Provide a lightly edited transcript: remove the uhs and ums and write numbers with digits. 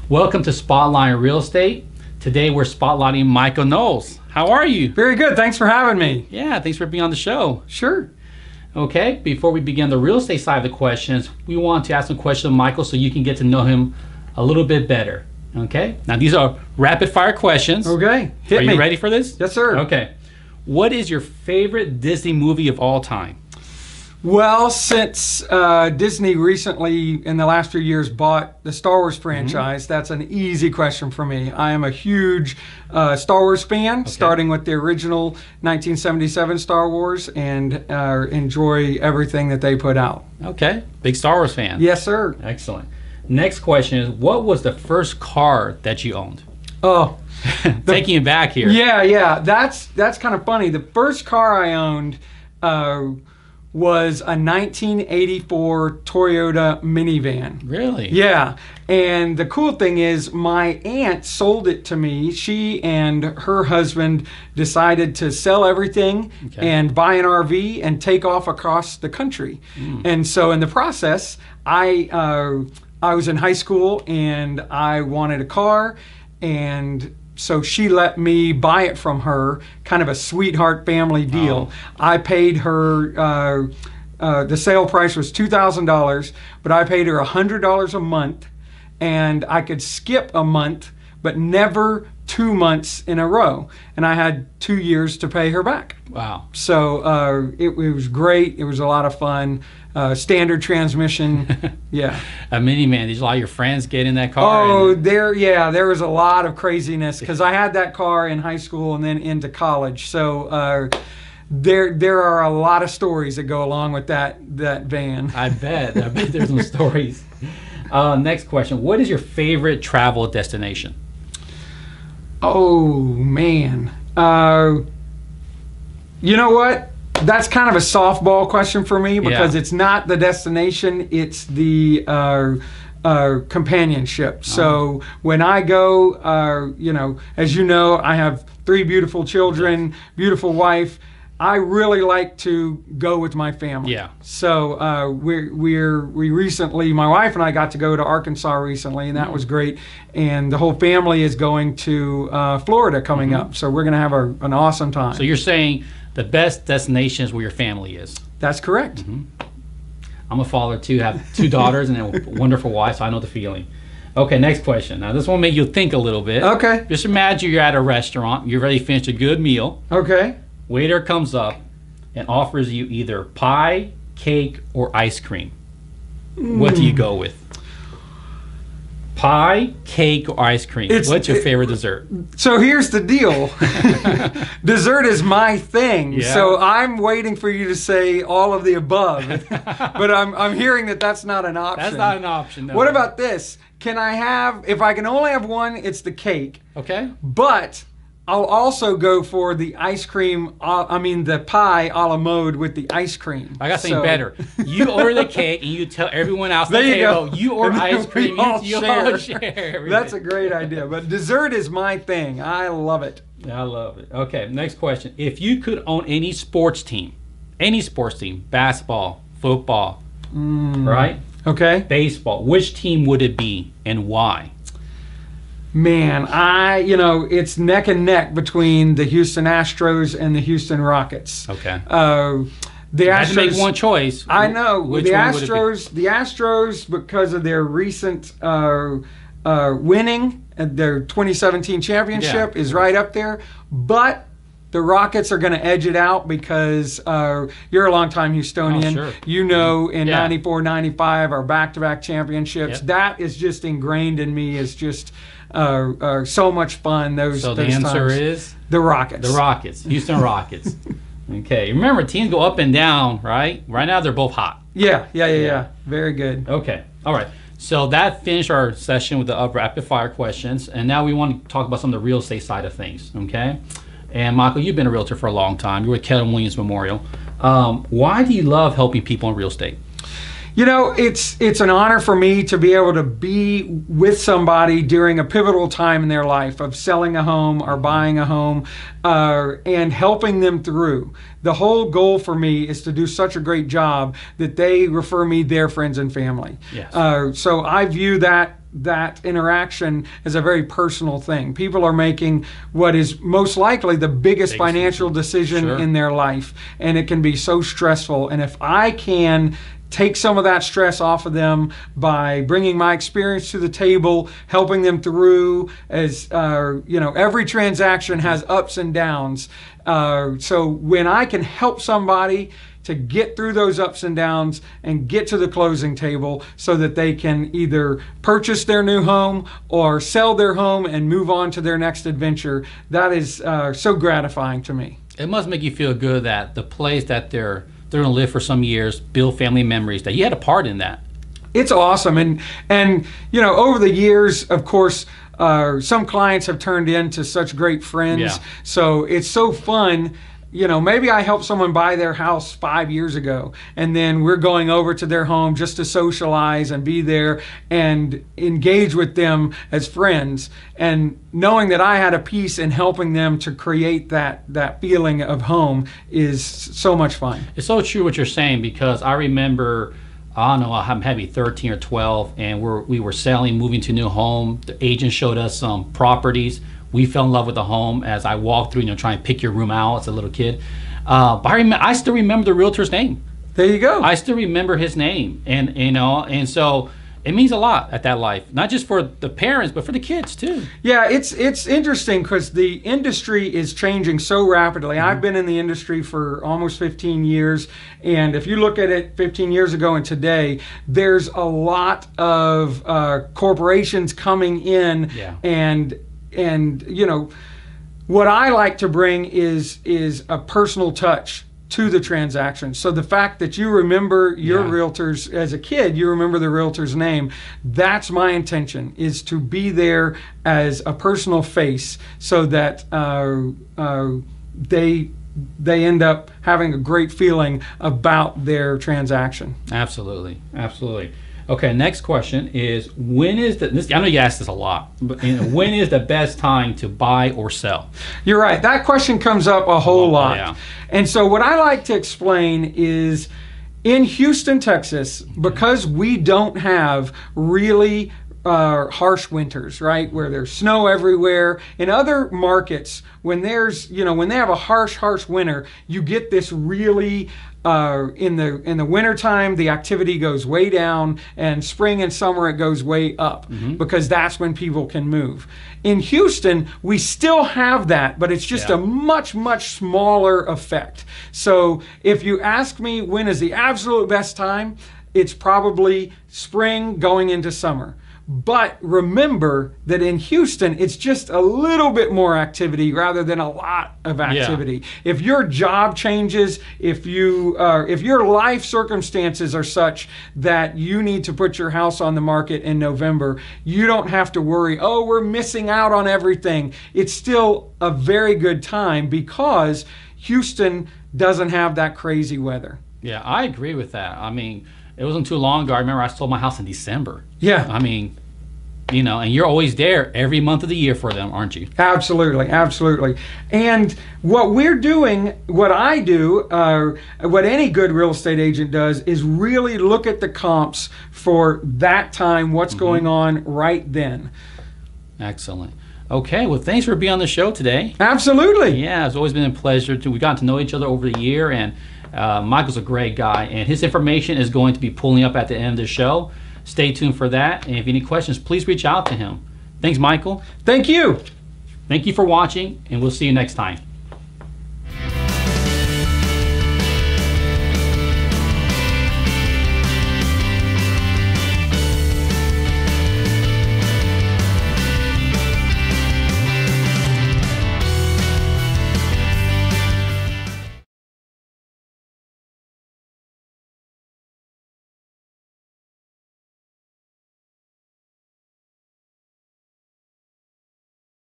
Welcome to Spotlight Real Estate. Today we're spotlighting Michael Knowles. How are you? Very good. Thanks for having me. Yeah, thanks for being on the show. Sure. Okay, before we begin the real estate side of the questions, we want to ask some questions of Michael so you can get to know him a little bit better. Okay, now these are rapid fire questions. Okay, Are you ready for this? Yes, sir. Okay. What is your favorite Disney movie of all time? Well, since Disney recently, in the last few years, bought the Star Wars franchise, that's an easy question for me. I am a huge Star Wars fan, starting with the original 1977 Star Wars, and enjoy everything that they put out. Okay, big Star Wars fan. Yes, sir. Excellent. Next question is, what was the first car that you owned? Oh, taking you back here. Yeah. That's kind of funny. The first car I owned was a 1984 Toyota minivan. Really? Yeah. And the cool thing is my aunt sold it to me. She and her husband decided to sell everything and buy an RV and take off across the country. And so in the process, I was in high school and I wanted a car, and so she let me buy it from her, kind of a sweetheart family deal. I paid her, the sale price was $2,000, but I paid her $100 a month, and I could skip a month, but never 2 months in a row. And I had 2 years to pay her back. Wow. So it was great. It was a lot of fun. Standard transmission. Yeah. A minivan. Did a lot of your friends get in that car? Oh, there was a lot of craziness because I had that car in high school and then into college. So there are a lot of stories that go along with that van. I bet there's some stories. Next question. What is your favorite travel destination? Oh, man. You know what? That's kind of a softball question for me because it's not the destination, it's the companionship. So when I go, as you know, I have 3 beautiful children, beautiful wife. I really like to go with my family. Yeah. So we recently, my wife and I got to go to Arkansas recently, and that was great. And the whole family is going to Florida coming up, so we're going to have an awesome time. So you're saying the best destination is where your family is. That's correct. I'm a father too. Have 2 daughters and a wonderful wife, so I know the feeling. Okay, next question. Now this will make you think a little bit. Okay. Just imagine you're at a restaurant. You've already finished a good meal. Okay. Waiter comes up and offers you either pie, cake, or ice cream. What do you go with? Pie, cake, or ice cream? What's your favorite dessert? So here's the deal. Dessert is my thing. Yeah. So I'm waiting for you to say all of the above. But I'm hearing that that's not an option. That's not an option, no. What about this? Can I have, if I can only have one, it's the cake. Okay. But I'll also go for the ice cream, the pie a la mode with the ice cream. I got something better. You order the cake and you tell everyone else, there you go. You order ice cream, you all share everything. That's a great idea. But dessert is my thing. I love it. I love it. Okay, next question. If you could own any sports team, basketball, football, right? Okay. Baseball, which team would it be and why? Man, it's neck and neck between the Houston Astros and the Houston Rockets. Okay. The you Astros, had to make one choice. I know. Which the one would it be? The Astros, because of their recent winning, their 2017 championship is right up there. But the Rockets are going to edge it out because you're a longtime Houstonian. Oh, sure. You know, in 94, 95, our back-to-back championships. Yep. That is just ingrained in me. It's just so much fun. So the answer is? The Rockets. The Rockets. Houston Rockets. Okay. Remember, teams go up and down, right? Right now, they're both hot. Yeah. Very good. Okay. All right. So that finished our session with the rapid fire questions. And now we want to talk about some of the real estate side of things. Okay. And Michael, you've been a realtor for a long time. You're with Keller Williams Memorial. Why do you love helping people in real estate? You know, it's an honor for me to be able to be with somebody during a pivotal time in their life of selling a home or buying a home and helping them through. The whole goal for me is to do such a great job that they refer me their friends and family. Yes. So I view that that interaction as a very personal thing. People are making what is most likely the biggest financial decision in their life, and it can be so stressful. And if I can take some of that stress off of them by bringing my experience to the table, helping them through, as every transaction has ups and downs. So when I can help somebody to get through those ups and downs and get to the closing table so that they can either purchase their new home or sell their home and move on to their next adventure, that is so gratifying to me. It must make you feel good that the place that they're going to live for some years, build family memories, that you had a part in that. It's awesome. And over the years, of course, some clients have turned into such great friends. Yeah. So it's so fun. Maybe I helped someone buy their house 5 years ago, and then we're going over to their home just to socialize and be there and engage with them as friends. And knowing that I had a piece in helping them to create that feeling of home is so much fun. It's so true what you're saying, because I remember, I don't know, I'm maybe 13 or 12, and we were selling, moving to a new home. The agent showed us some properties. We fell in love with the home as I walked through, trying to pick your room out as a little kid. But I still remember the realtor's name. There you go. I still remember his name, and so it means a lot at that life, not just for the parents, but for the kids too. Yeah, it's interesting because the industry is changing so rapidly. Mm-hmm. I've been in the industry for almost 15 years, and if you look at it 15 years ago and today, there's a lot of corporations coming in, and what I like to bring is a personal touch to the transaction. So the fact that you remember your realtors as a kid, you remember the realtor's name, that's my intention, is to be there as a personal face so that they end up having a great feeling about their transaction. Absolutely. Okay, next question is, when is I know you asked this a lot, but when is the best time to buy or sell? You're right. That question comes up a whole lot. Yeah. And so what I like to explain is, in Houston, Texas, because we don't have really harsh winters, right, where there's snow everywhere. In other markets, when there's, when they have a harsh winter, you get this really in the wintertime, the activity goes way down, and spring and summer it goes way up, because that's when people can move. In Houston, we still have that, but it's just a much smaller effect. So if you ask me when is the absolute best time, it's probably spring going into summer. But remember that in Houston, it's just a little bit more activity rather than a lot of activity. Yeah. If your job changes, if your life circumstances are such that you need to put your house on the market in November, you don't have to worry, oh, we're missing out on everything. It's still a very good time because Houston doesn't have that crazy weather. Yeah, I agree with that. I mean, it wasn't too long ago. I remember I sold my house in December. Yeah. I mean, and you're always there every month of the year for them, aren't you? Absolutely. And what we're doing, what I do, what any good real estate agent does, is really look at the comps for that time, what's going on right then. Excellent. Okay, well, thanks for being on the show today. Absolutely. Yeah, it's always been a pleasure. We've gotten to know each other over the year, and Michael's a great guy, and his information is going to be pulling up at the end of the show. Stay tuned for that, and if you have any questions, please reach out to him. Thanks, Michael. Thank you. Thank you for watching, and we'll see you next time.